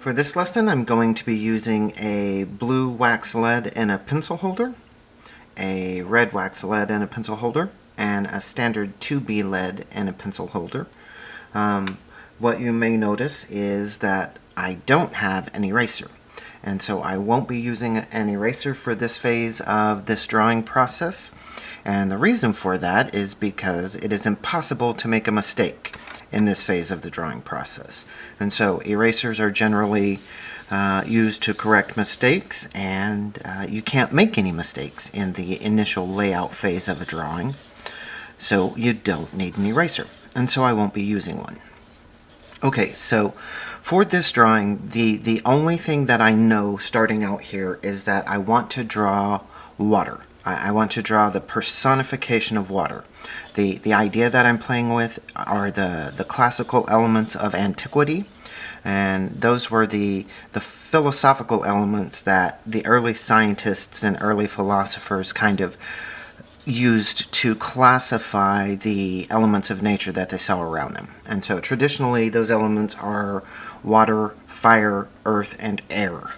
For this lesson, I'm going to be using a blue wax lead and a pencil holder, a red wax lead and a pencil holder, and a standard 2B lead and a pencil holder. What you may notice is that I don't have an eraser, and so I won't be using an eraser for this phase of this drawing process. And the reason for that is because it is impossible to make a mistake in this phase of the drawing process. And so erasers are generally used to correct mistakes, and you can't make any mistakes in the initial layout phase of a drawing, so you don't need an eraser, and so I won't be using one. Okay, so for this drawing, the only thing that I know starting out here is that I want to draw water. I want to draw the personification of water. The idea that I'm playing with are the classical elements of antiquity, and those were the philosophical elements that the early scientists and early philosophers kind of used to classify the elements of nature that they saw around them. And so traditionally those elements are water, fire, earth, and air.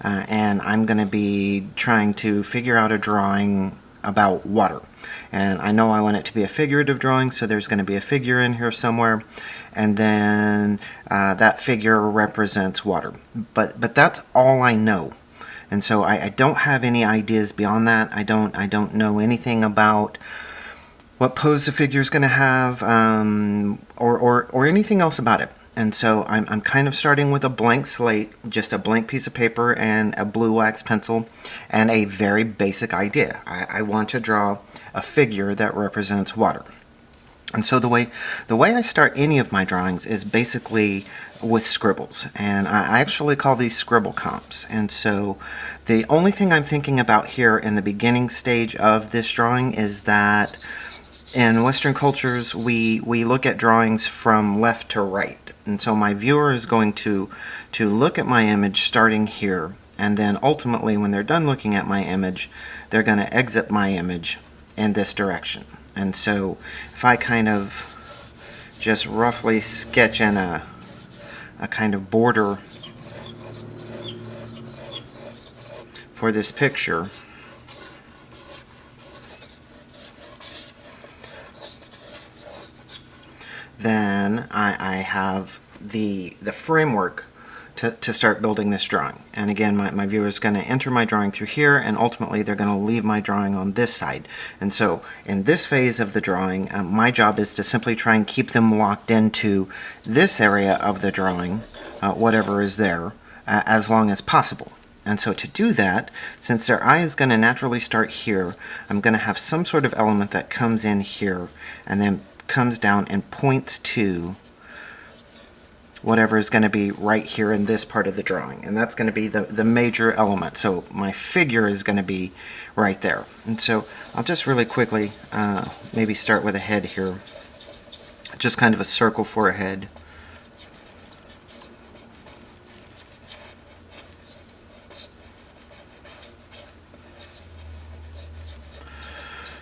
And I'm going to be trying to figure out a drawing about water. And I know I want it to be a figurative drawing, so there's going to be a figure in here somewhere, and then that figure represents water. But that's all I know. And so I don't have any ideas beyond that. I don't know anything about what pose the figure is going to have, or anything else about it. And so I'm kind of starting with a blank slate, just a blank piece of paper and a blue wax pencil, and a very basic idea. I want to draw a figure that represents water. And so the way I start any of my drawings is basically with scribbles, and I actually call these scribble comps. And so the only thing I'm thinking about here in the beginning stage of this drawing is that in Western cultures we look at drawings from left to right. And so my viewer is going to look at my image starting here, and then ultimately when they're done looking at my image, they're going to exit my image in this direction. And so if I kind of just roughly sketch in a kind of border for this picture, then I have the framework to start building this drawing. And again, my viewer is going to enter my drawing through here, and ultimately they're going to leave my drawing on this side. And so in this phase of the drawing, my job is to simply try and keep them locked into this area of the drawing, whatever is there, as long as possible. And so to do that, since their eye is going to naturally start here, I'm going to have some sort of element that comes in here and then comes down and points to whatever is going to be right here in this part of the drawing. And that's going to be the major element. So my figure is going to be right there. And so I'll just really quickly maybe start with a head here. Just kind of a circle for a head.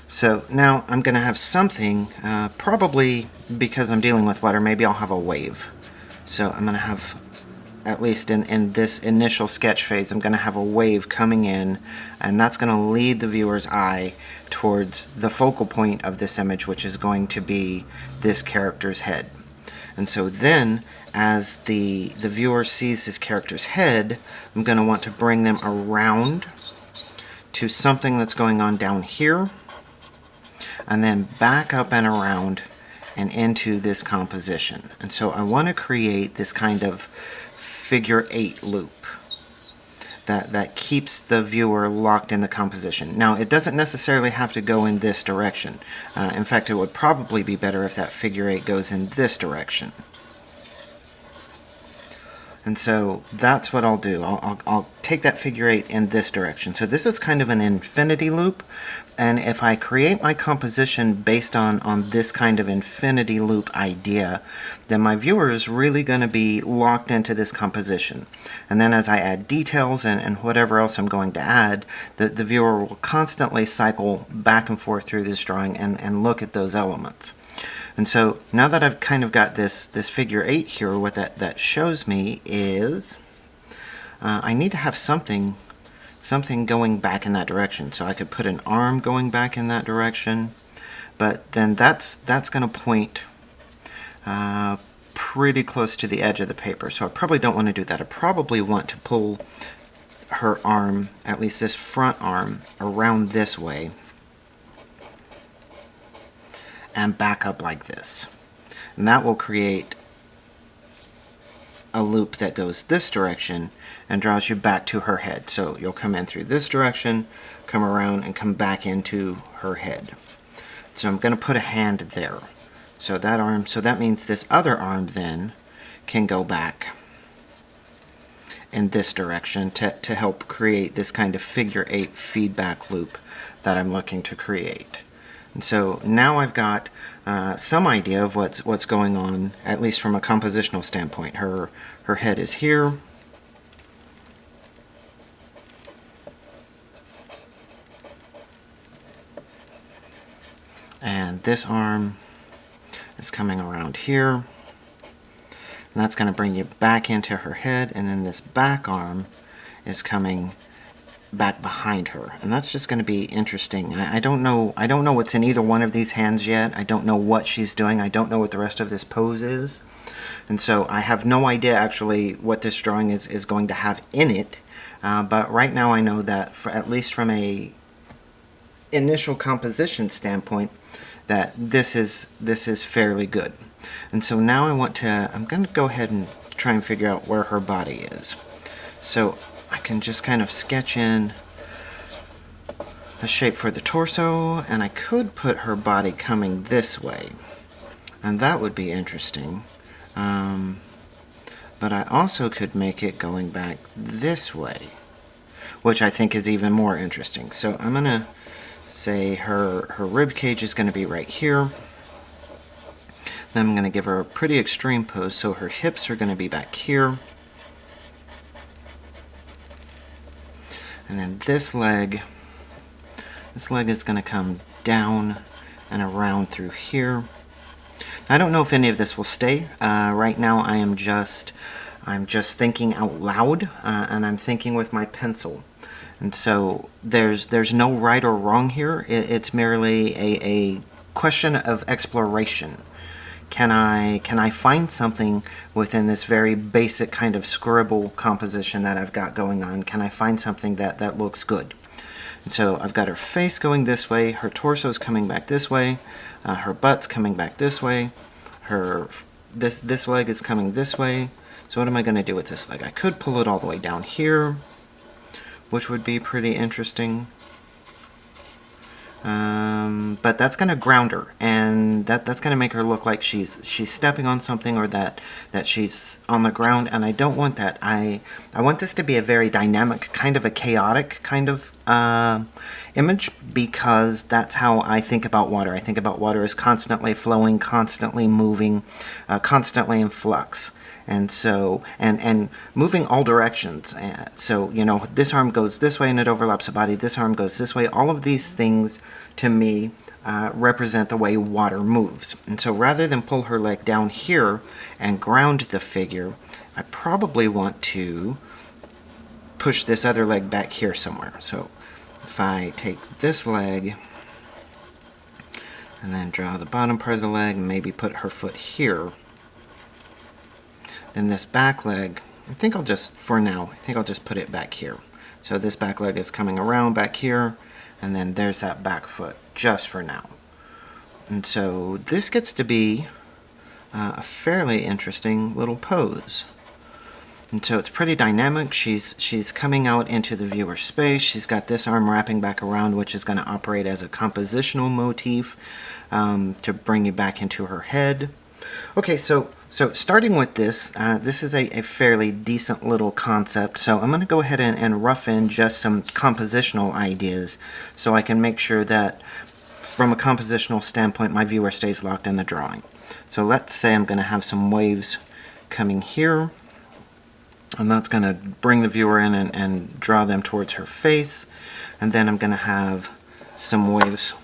So now I'm going to have something, probably because I'm dealing with water, maybe I'll have a wave. So I'm going to have, at least in this initial sketch phase, I'm going to have a wave coming in, and that's going to lead the viewer's eye towards the focal point of this image, which is going to be this character's head. And so then, as the viewer sees this character's head, I'm going to want to bring them around to something that's going on down here, and then back up and around and into this composition. And so I want to create this kind of figure 8 loop that keeps the viewer locked in the composition. Now, it doesn't necessarily have to go in this direction. In fact, it would probably be better if that figure 8 goes in this direction. And so that's what I'll do. I'll take that figure 8 in this direction. So this is kind of an infinity loop, and if I create my composition based on this kind of infinity loop idea, then my viewer is really going to be locked into this composition. And then as I add details and whatever else I'm going to add, the viewer will constantly cycle back and forth through this drawing and look at those elements. And so now that I've kind of got this figure 8 here, what that shows me is I need to have something going back in that direction. So I could put an arm going back in that direction, but then that's going to point pretty close to the edge of the paper. So I probably don't want to do that. I probably want to pull her arm, at least this front arm, around this way and back up like this. And that will create a loop that goes this direction and draws you back to her head. So you'll come in through this direction, come around, and come back into her head. So I'm going to put a hand there. So that arm, so that means this other arm then can go back in this direction to help create this kind of figure 8 feedback loop that I'm looking to create. And so now I've got some idea of what's going on, at least from a compositional standpoint. Her head is here. And this arm is coming around here. And that's going to bring you back into her head, and then this back arm is coming back behind her, and that's just going to be interesting. I don't know what's in either one of these hands yet. I don't know what she's doing. I don't know what the rest of this pose is, and so I have no idea actually what this drawing is going to have in it. But right now I know that at least from a initial composition standpoint, that this is fairly good. And so now I'm going to go ahead and try and figure out where her body is. So I can just kind of sketch in a shape for the torso, and I could put her body coming this way, and that would be interesting. But I also could make it going back this way, which I think is even more interesting. So I'm going to say her rib cage is going to be right here. Then I'm going to give her a pretty extreme pose, so her hips are going to be back here. And then this leg is going to come down and around through here. I don't know if any of this will stay. Right now I'm just thinking out loud, and I'm thinking with my pencil. And so there's no right or wrong here. It's merely a question of exploration. Can I find something within this very basic kind of scribble composition that I've got going on? Can I find something that looks good? And so I've got her face going this way, her torso's coming back this way, her butt's coming back this way, this leg is coming this way. So what am I going to do with this leg? I could pull it all the way down here, which would be pretty interesting. But that's going to ground her, and that's going to make her look like she's stepping on something, or that she's on the ground, and I don't want that. I want this to be a very dynamic, kind of a chaotic kind of image, because that's how I think about water. I think about water as constantly flowing, constantly moving, constantly in flux. And so, and moving all directions. So, you know, this arm goes this way and it overlaps the body. This arm goes this way. All of these things, to me, represent the way water moves. And so rather than pull her leg down here and ground the figure, I probably want to push this other leg back here somewhere. So if I take this leg and then draw the bottom part of the leg and maybe put her foot here, then this back leg, I think I'll just put it back here. So this back leg is coming around back here, and then there's that back foot, just for now. And so this gets to be a fairly interesting little pose. And so it's pretty dynamic. She's coming out into the viewer space. She's got this arm wrapping back around, which is going to operate as a compositional motif to bring you back into her head. Okay, so starting with this, this is a fairly decent little concept, so I'm going to go ahead and rough in just some compositional ideas so I can make sure that from a compositional standpoint my viewer stays locked in the drawing. So let's say I'm going to have some waves coming here, and that's going to bring the viewer in and draw them towards her face, and then I'm going to have some waves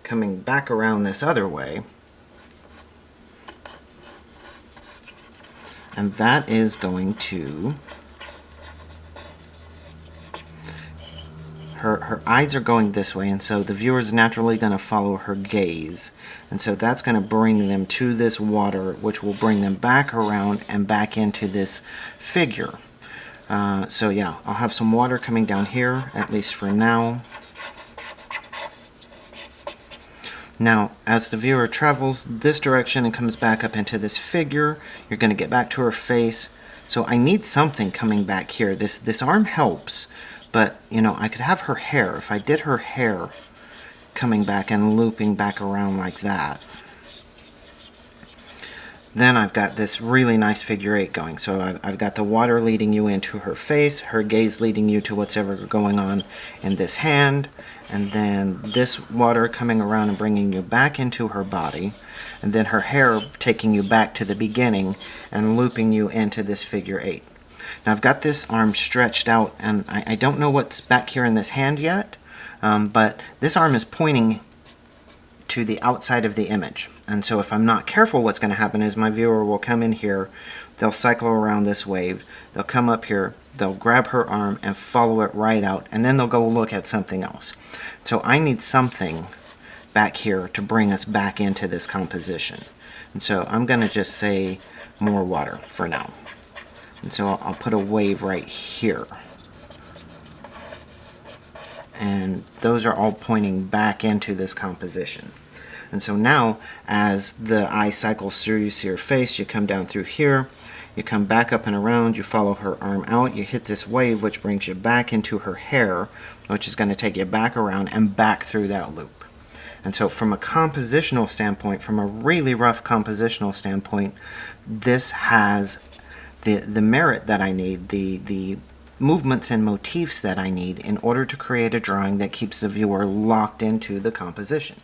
coming back around this other way. And that is going to her eyes are going this way, and so the viewer is naturally going to follow her gaze. And so that's going to bring them to this water, which will bring them back around and back into this figure. So yeah, I'll have some water coming down here, at least for now. Now, as the viewer travels this direction and comes back up into this figure, you're going to get back to her face. So I need something coming back here. This arm helps, but you know, I could have her hair. If I did her hair coming back and looping back around like that, then I've got this really nice figure 8 going. So I've got the water leading you into her face, her gaze leading you to what's ever going on in this hand, and then this water coming around and bringing you back into her body, and then her hair taking you back to the beginning and looping you into this figure 8. Now I've got this arm stretched out, and I don't know what's back here in this hand yet, but this arm is pointing to the outside of the image. And so if I'm not careful, what's going to happen is my viewer will come in here, they'll cycle around this wave, they'll come up here, they'll grab her arm and follow it right out, and then they'll go look at something else. So I need something back here to bring us back into this composition. And so I'm going to just say more water for now. And so I'll put a wave right here. And those are all pointing back into this composition. And so now, as the eye cycles through, you see her face, you come down through here, you come back up and around, you follow her arm out, you hit this wave, which brings you back into her hair, which is going to take you back around and back through that loop. And so from a compositional standpoint, from a really rough compositional standpoint, this has the merit that I need, the movements and motifs that I need in order to create a drawing that keeps the viewer locked into the composition.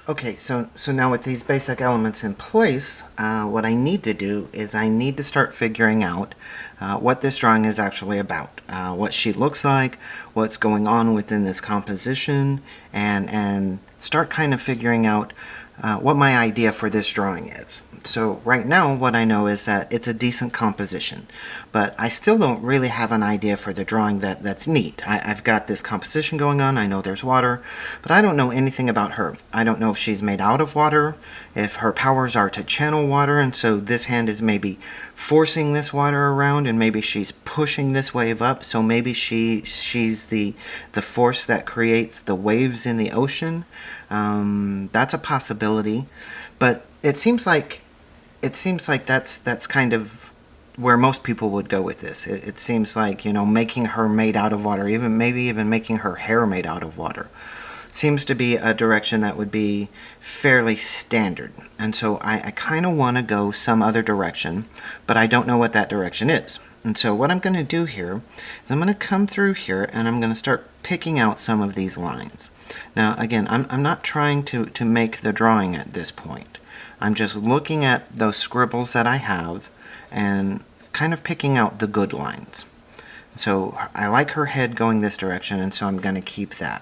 Okay, so now with these basic elements in place, what I need to do is I need to start figuring out what this drawing is actually about, what she looks like, what's going on within this composition, and start kind of figuring out what my idea for this drawing is. So right now what I know is that it's a decent composition, but I still don't really have an idea for the drawing that's neat. I've got this composition going on, I know there's water, but I don't know anything about her. I don't know if she's made out of water, if her powers are to channel water, and so this hand is maybe forcing this water around, and maybe she's pushing this wave up, so maybe she's the force that creates the waves in the ocean. That's a possibility, but it seems like that's kind of where most people would go with this. It seems like, you know, making her made out of water, maybe even making her hair made out of water, seems to be a direction that would be fairly standard. And so I kind of want to go some other direction, but I don't know what that direction is. And so what I'm going to do here is I'm going to come through here and I'm going to start picking out some of these lines. Now again, I'm not trying to make the drawing at this point. I'm just looking at those scribbles that I have and kind of picking out the good lines. So I like her head going this direction, and so I'm going to keep that.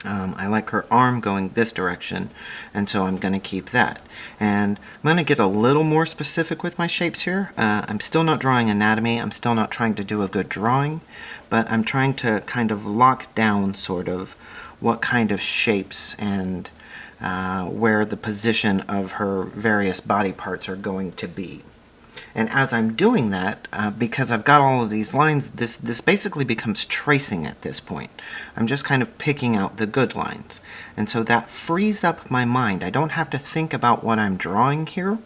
I like her arm going this direction, and so I'm going to keep that. And I'm going to get a little more specific with my shapes here. I'm still not drawing anatomy, I'm still not trying to do a good drawing, but I'm trying to kind of lock down sort of what kind of shapes and where the position of her various body parts are going to be. And as I'm doing that, because I've got all of these lines, this basically becomes tracing at this point. I'm just kind of picking out the good lines. And so that frees up my mind. I don't have to think about what I'm drawing here,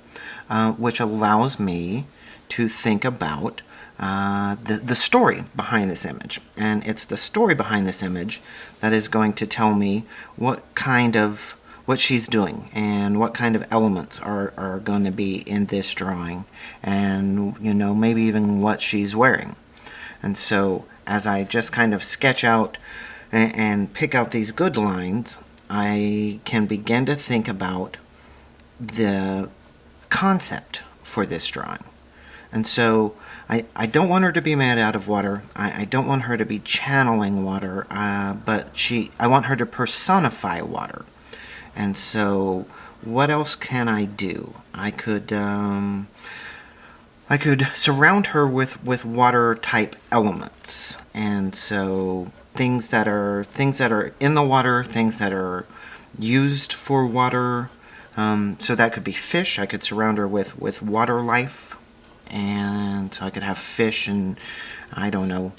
which allows me to think about the story behind this image. And it's the story behind this image that is going to tell me what she's doing and what kind of elements are going to be in this drawing, and you know, maybe even what she's wearing. And so as I just kind of sketch out and pick out these good lines, I can begin to think about the concept for this drawing. And so I don't want her to be made out of water. I don't want her to be channeling water, but I want her to personify water. And so what else can I do? I could surround her with water type elements, And so things that are in the water, things that are used for water. So that could be fish. I could surround her with water life, and so I could have fish, and I don't know.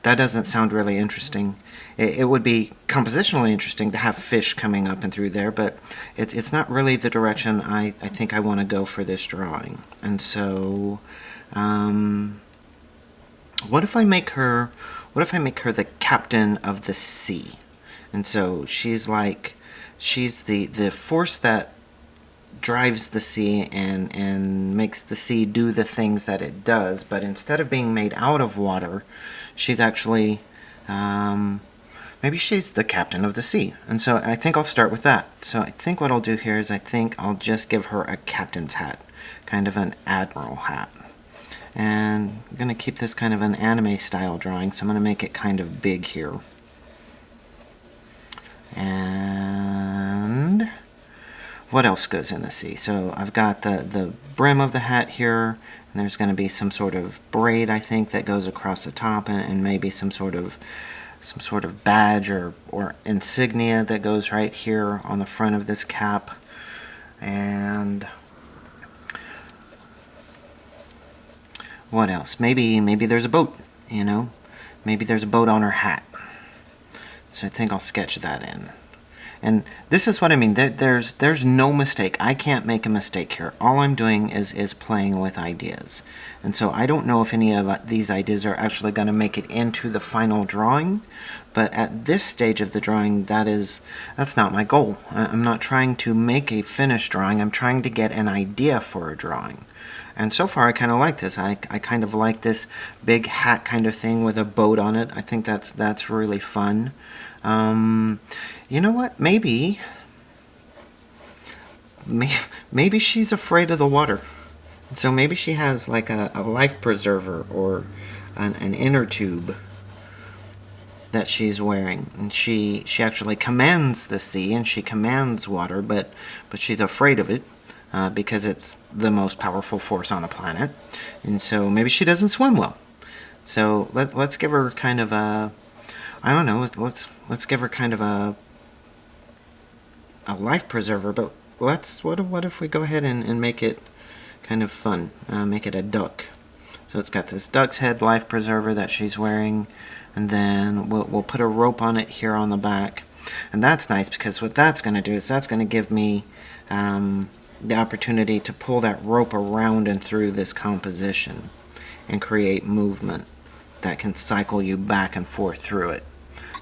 That doesn't sound really interesting. It would be compositionally interesting to have fish coming up and through there, but it's not really the direction I think I want to go for this drawing. And so, what if I make her the captain of the sea? And so she's the force that drives the sea and makes the sea do the things that it does, but instead of being made out of water, she's actually, maybe she's the captain of the sea. And so I think I'll start with that. So I think what I'll do here is I think I'll just give her a captain's hat, kind of an admiral hat. And I'm going to keep this kind of an anime style drawing, so I'm going to make it kind of big here. And what else goes in the sea? So I've got the brim of the hat here, and there's going to be some sort of braid, I think, that goes across the top, and maybe some sort of badge or insignia that goes right here on the front of this cap. And what else? Maybe there's a boat, you know? Maybe there's a boat on her hat. So I think I'll sketch that in. And this is what I mean. There's no mistake. I can't make a mistake here. All I'm doing is playing with ideas. And so I don't know if any of these ideas are actually going to make it into the final drawing. But at this stage of the drawing, that's not my goal. I'm not trying to make a finished drawing. I'm trying to get an idea for a drawing. And so far, I kind of like this. I kind of like this big hat kind of thing with a boat on it. I think that's really fun. You know what? Maybe she's afraid of the water. So maybe she has like a life preserver or an inner tube that she's wearing, and she actually commands the sea and she commands water, but she's afraid of it. Because it's the most powerful force on the planet, and so maybe she doesn't swim well. So let's give her kind of a, I don't know. Let's give her kind of a life preserver. But what if we go ahead and make it kind of fun? Make it a duck. So it's got this duck's head life preserver that she's wearing, and then we'll put a rope on it here on the back, and that's nice because what that's going to do is that's going to give me the opportunity to pull that rope around and through this composition and create movement that can cycle you back and forth through it.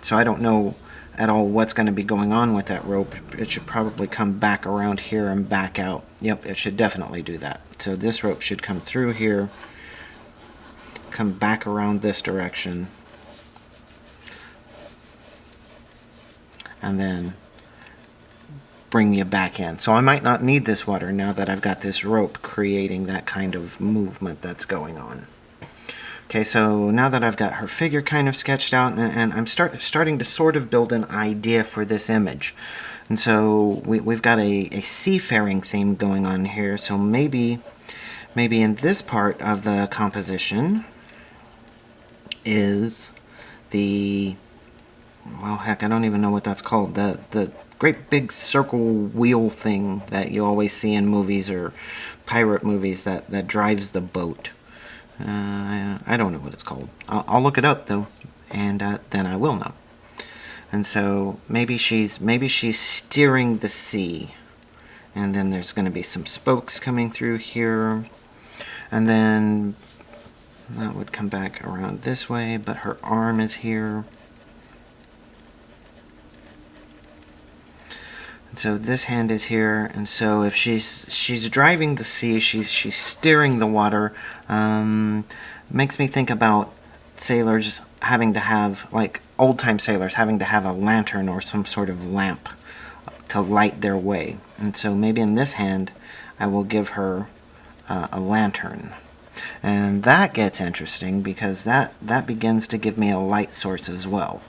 So I don't know at all what's going to be going on with that rope. It should probably come back around here and back out. Yep, it should definitely do that. So this rope should come through here, come back around this direction, and then bring you back in. So I might not need this water now that I've got this rope creating that kind of movement that's going on. Okay, so now that I've got her figure kind of sketched out, and I'm starting to sort of build an idea for this image. And so we've got a seafaring theme going on here, so maybe in this part of the composition is the, well, heck, I don't even know what that's called, the great big circle wheel thing that you always see in movies or pirate movies that drives the boat. I don't know what it's called. I'll look it up though, and then I will know. And so maybe she's steering the sea, and then there's going to be some spokes coming through here, and then that would come back around this way, but her arm is here. And so this hand is here, and so if she's driving the sea, she's steering the water. Makes me think about sailors having to have, like old-time sailors having to have a lantern or some sort of lamp to light their way. And so maybe in this hand, I will give her a lantern. And that gets interesting because that begins to give me a light source as well.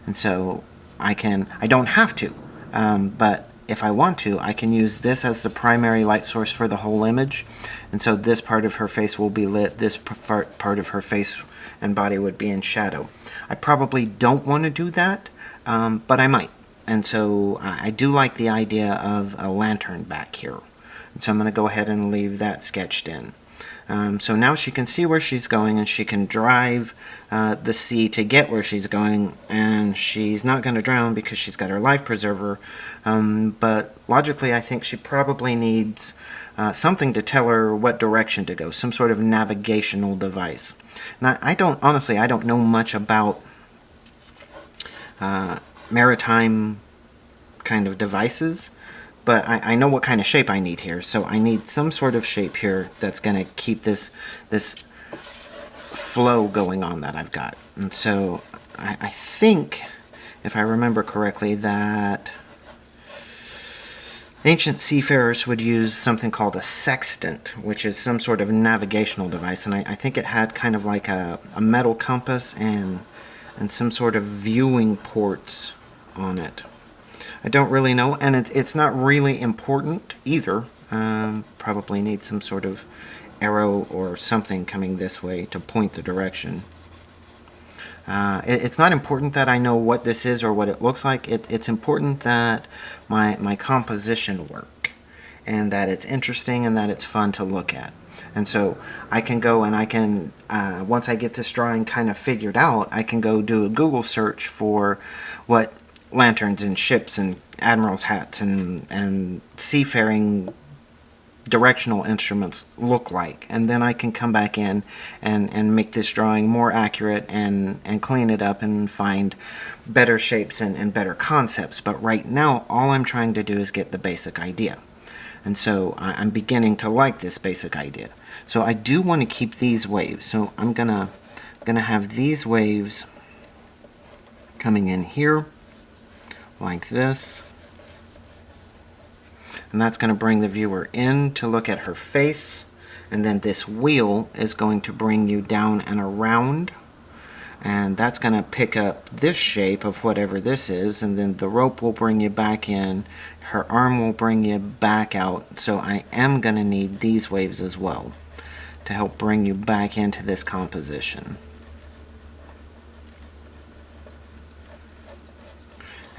And so I don't have to. But if I want to, I can use this as the primary light source for the whole image. And so this part of her face will be lit, this part of her face and body would be in shadow. I probably don't want to do that, but I might. And so I do like the idea of a lantern back here. And so I'm going to go ahead and leave that sketched in. So now she can see where she's going, and she can drive the sea to get where she's going, and she's not going to drown because she's got her life preserver. But logically, I think she probably needs something to tell her what direction to go, some sort of navigational device. Now, I don't know much about maritime kind of devices, but I know what kind of shape I need here. So I need some sort of shape here that's going to keep this flow going on that I've got. And so I think, if I remember correctly, that ancient seafarers would use something called a sextant, which is some sort of navigational device. And I think it had kind of like a metal compass and some sort of viewing ports on it. I don't really know, and it's not really important either. Probably need some sort of arrow or something coming this way to point the direction. It's not important that I know what this is or what it looks like. It's important that my composition work, and that it's interesting and that it's fun to look at. And so I can go and I can, once I get this drawing kind of figured out, I can go do a Google search for what lanterns and ships and admirals' hats and seafaring directional instruments look like, and then I can come back in and make this drawing more accurate and clean it up and find better shapes and better concepts. But right now all I'm trying to do is get the basic idea, and so I'm beginning to like this basic idea. So I do want to keep these waves, so I'm gonna have these waves coming in here like this. And that's going to bring the viewer in to look at her face, and then this wheel is going to bring you down and around, and that's going to pick up this shape of whatever this is, and then the rope will bring you back in, her arm will bring you back out. So I am going to need these waves as well to help bring you back into this composition.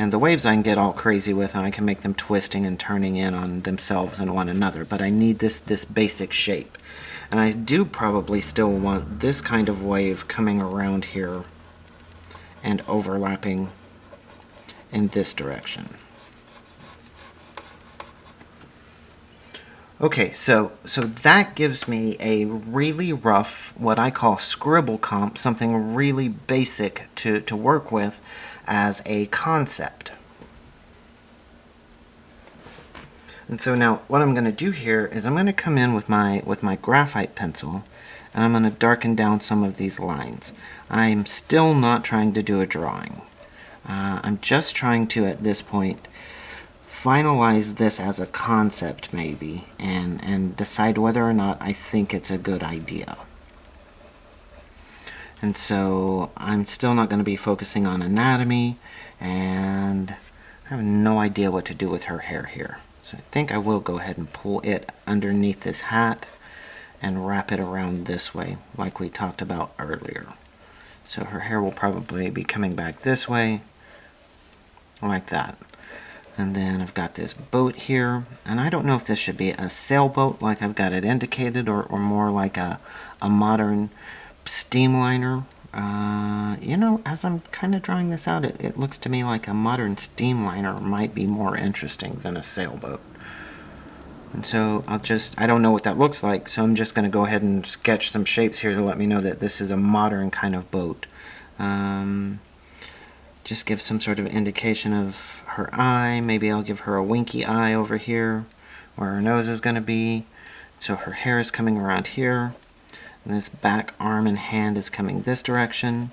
And the waves I can get all crazy with, and I can make them twisting and turning in on themselves and one another, but I need this basic shape. And I do probably still want this kind of wave coming around here and overlapping in this direction. Okay, so that gives me a really rough, what I call scribble comp, something really basic to work with as a concept. And so now what I'm going to do here is I'm going to come in with my graphite pencil, and I'm going to darken down some of these lines. I'm still not trying to do a drawing. I'm just trying to, at this point, finalize this as a concept maybe, and decide whether or not I think it's a good idea. And so I'm still not going to be focusing on anatomy, and I have no idea what to do with her hair here. So I think I will go ahead and pull it underneath this hat and wrap it around this way like we talked about earlier. So her hair will probably be coming back this way, like that. And then I've got this boat here, and I don't know if this should be a sailboat like I've got it indicated, or more like a modern steamliner. You know, as I'm kind of drawing this out, it looks to me like a modern steamliner might be more interesting than a sailboat. And so I don't know what that looks like, so I'm just going to go ahead and sketch some shapes here to let me know that this is a modern kind of boat. Just give some sort of indication of her eye. Maybe I'll give her a winky eye over here where her nose is going to be. So her hair is coming around here, and this back arm and hand is coming this direction.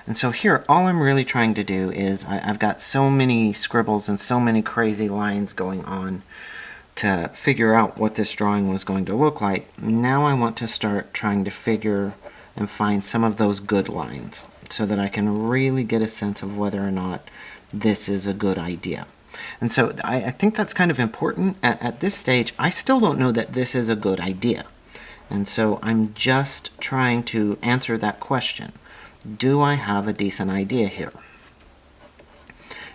And so here, all I'm really trying to do is, I've got so many scribbles and so many crazy lines going on to figure out what this drawing was going to look like. Now I want to start trying to figure and find some of those good lines, so that I can really get a sense of whether or not this is a good idea. And so I think that's kind of important. At this stage, I still don't know that this is a good idea. And so I'm just trying to answer that question. Do I have a decent idea here?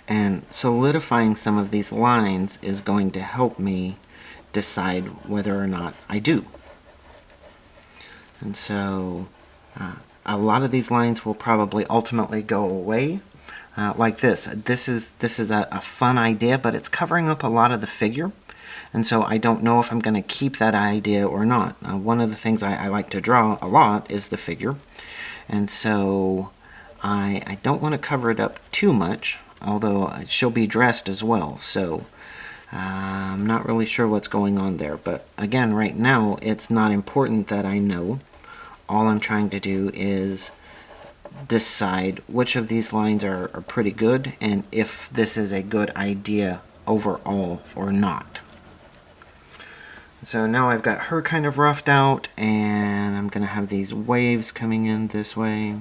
And solidifying some of these lines is going to help me decide whether or not I do. And so a lot of these lines will probably ultimately go away. Like this. This is a fun idea, but it's covering up a lot of the figure. And so I don't know if I'm going to keep that idea or not. One of the things I like to draw a lot is the figure. And so I don't want to cover it up too much, although she'll be dressed as well. So I'm not really sure what's going on there. But again, right now, it's not important that I know. All I'm trying to do is decide which of these lines are pretty good and if this is a good idea overall or not. So now I've got her kind of roughed out, and I'm going to have these waves coming in this way.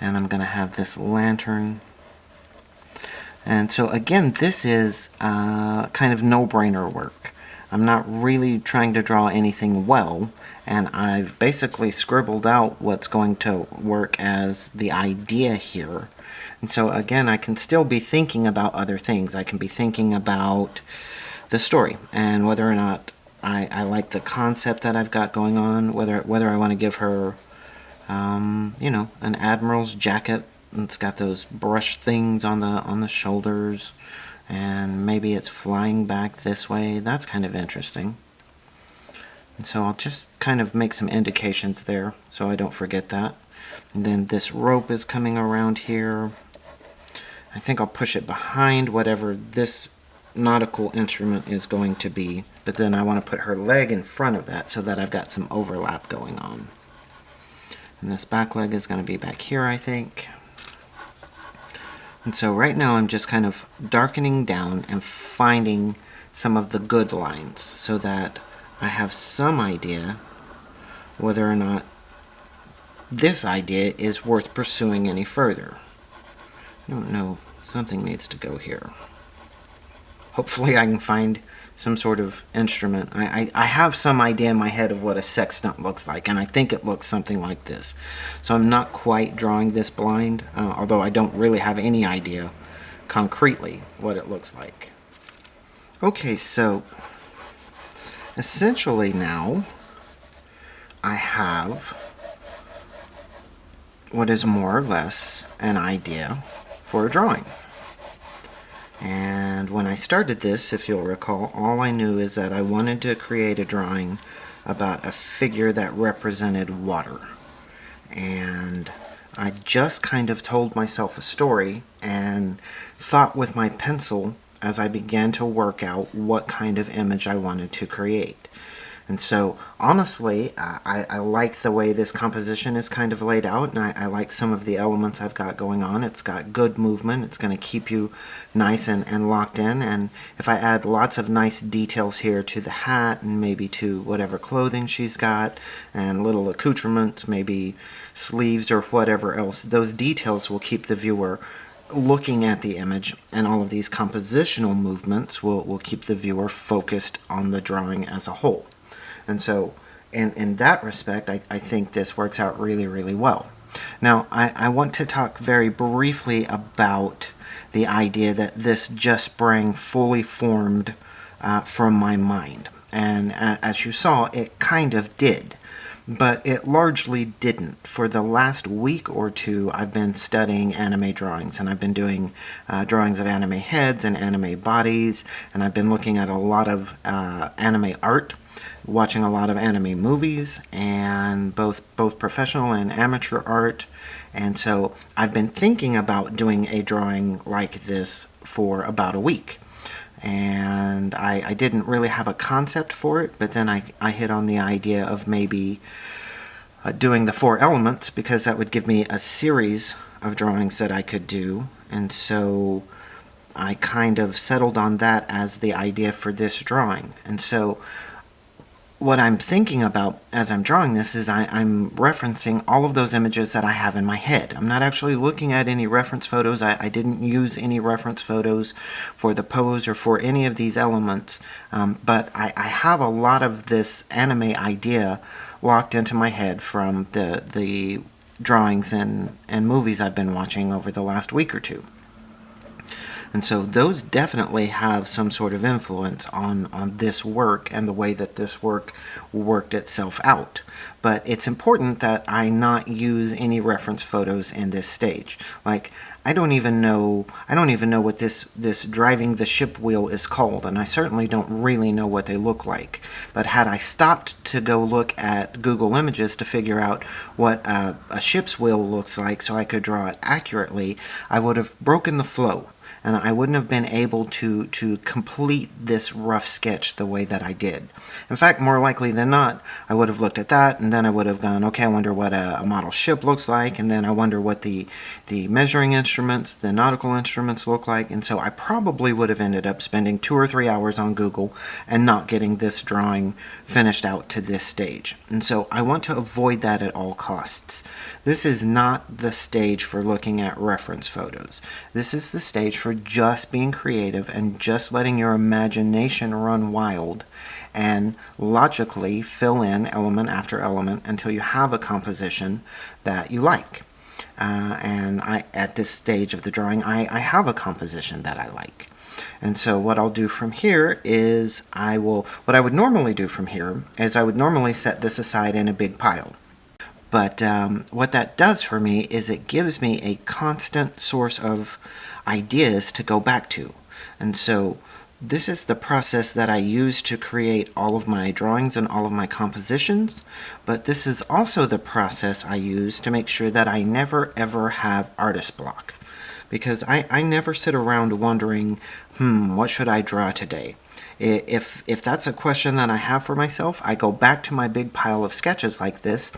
And I'm going to have this lantern. And so again, this is kind of no-brainer work. I'm not really trying to draw anything well, and I've basically scribbled out what's going to work as the idea here. And so again, I can still be thinking about other things. I can be thinking about the story and whether or not I like the concept that I've got going on, whether I want to give her, you know, an admiral's jacket. It's got those brush things on the shoulders, and maybe it's flying back this way. That's kind of interesting. And so I'll just kind of make some indications there so I don't forget that. And then this rope is coming around here. I think I'll push it behind whatever this nautical instrument is going to be, but then I want to put her leg in front of that so that I've got some overlap going on. And this back leg is going to be back here, I think. And so right now I'm just kind of darkening down and finding some of the good lines so that I have some idea whether or not this idea is worth pursuing any further. I don't know, something needs to go here. Hopefully I can find some sort of instrument. I have some idea in my head of what a sextant looks like, and I think it looks something like this. So I'm not quite drawing this blind, although I don't really have any idea concretely what it looks like. Okay, so essentially now I have what is more or less an idea for a drawing. And when I started this, if you'll recall, all I knew is that I wanted to create a drawing about a figure that represented water. And I just kind of told myself a story and thought with my pencil as I began to work out what kind of image I wanted to create. And so, honestly, I like the way this composition is kind of laid out, and I like some of the elements I've got going on. It's got good movement. It's going to keep you nice and locked in. And if I add lots of nice details here to the hat and maybe to whatever clothing she's got and little accoutrements, maybe sleeves or whatever else, those details will keep the viewer looking at the image, and all of these compositional movements will keep the viewer focused on the drawing as a whole. And so in that respect, I think this works out really, really well. Now, I want to talk very briefly about the idea that this just sprang fully formed from my mind. And as you saw, it kind of did. But it largely didn't. For the last week or two, I've been studying anime drawings, and I've been doing drawings of anime heads and anime bodies, and I've been looking at a lot of anime art, watching a lot of anime movies, and both professional and amateur art. And so I've been thinking about doing a drawing like this for about a week. And I didn't really have a concept for it, but then I hit on the idea of maybe doing the 4 elements, because that would give me a series of drawings that I could do. And so I kind of settled on that as the idea for this drawing. And so what I'm thinking about as I'm drawing this is I'm referencing all of those images that I have in my head. I'm not actually looking at any reference photos. I didn't use any reference photos for the pose or for any of these elements, but I have a lot of this anime idea locked into my head from the drawings and movies I've been watching over the last week or two. And so those definitely have some sort of influence on this work and the way that this work worked itself out. But it's important that I not use any reference photos in this stage. Like, I don't even know what this driving the ship wheel is called, and I certainly don't really know what they look like. But had I stopped to go look at Google Images to figure out what a ship's wheel looks like so I could draw it accurately, I would have broken the flow. And I wouldn't have been able to complete this rough sketch the way that I did. In fact, more likely than not, I would have looked at that, and then I would have gone, okay, I wonder what a model ship looks like, and then I wonder what the measuring instruments, the nautical instruments look like, and so I probably would have ended up spending 2 or 3 hours on Google and not getting this drawing finished out to this stage. And so I want to avoid that at all costs. This is not the stage for looking at reference photos. This is the stage for just being creative and just letting your imagination run wild and logically fill in element after element until you have a composition that you like. And at this stage of the drawing, I have a composition that I like. And so what I'll do from here is what I would normally do from here is I would normally set this aside in a big pile. But what that does for me is it gives me a constant source of ideas to go back to. And so this is the process that I use to create all of my drawings and all of my compositions, but this is also the process I use to make sure that I never ever have artist block. Because I never sit around wondering, what should I draw today? If that's a question that I have for myself, I go back to my big pile of sketches like this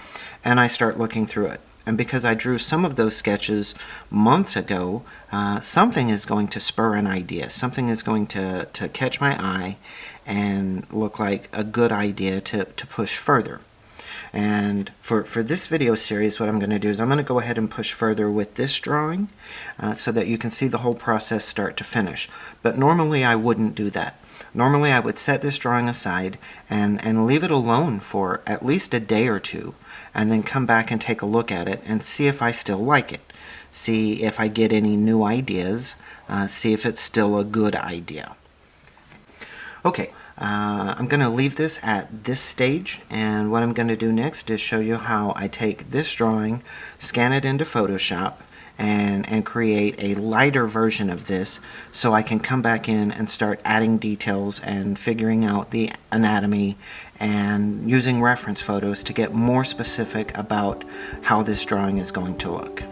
and I start looking through it. And because I drew some of those sketches months ago, something is going to spur an idea. Something is going to catch my eye and look like a good idea to push further. And for this video series, what I'm going to do is I'm going to go ahead and push further with this drawing so that you can see the whole process start to finish. But normally I wouldn't do that. Normally I would set this drawing aside and leave it alone for at least a day or two, and then come back and take a look at it and see if I still like it. See if I get any new ideas, see if it's still a good idea. Okay, I'm going to leave this at this stage, and what I'm going to do next is show you how I take this drawing, scan it into Photoshop, and create a lighter version of this so I can come back in and start adding details and figuring out the anatomy and using reference photos to get more specific about how this drawing is going to look.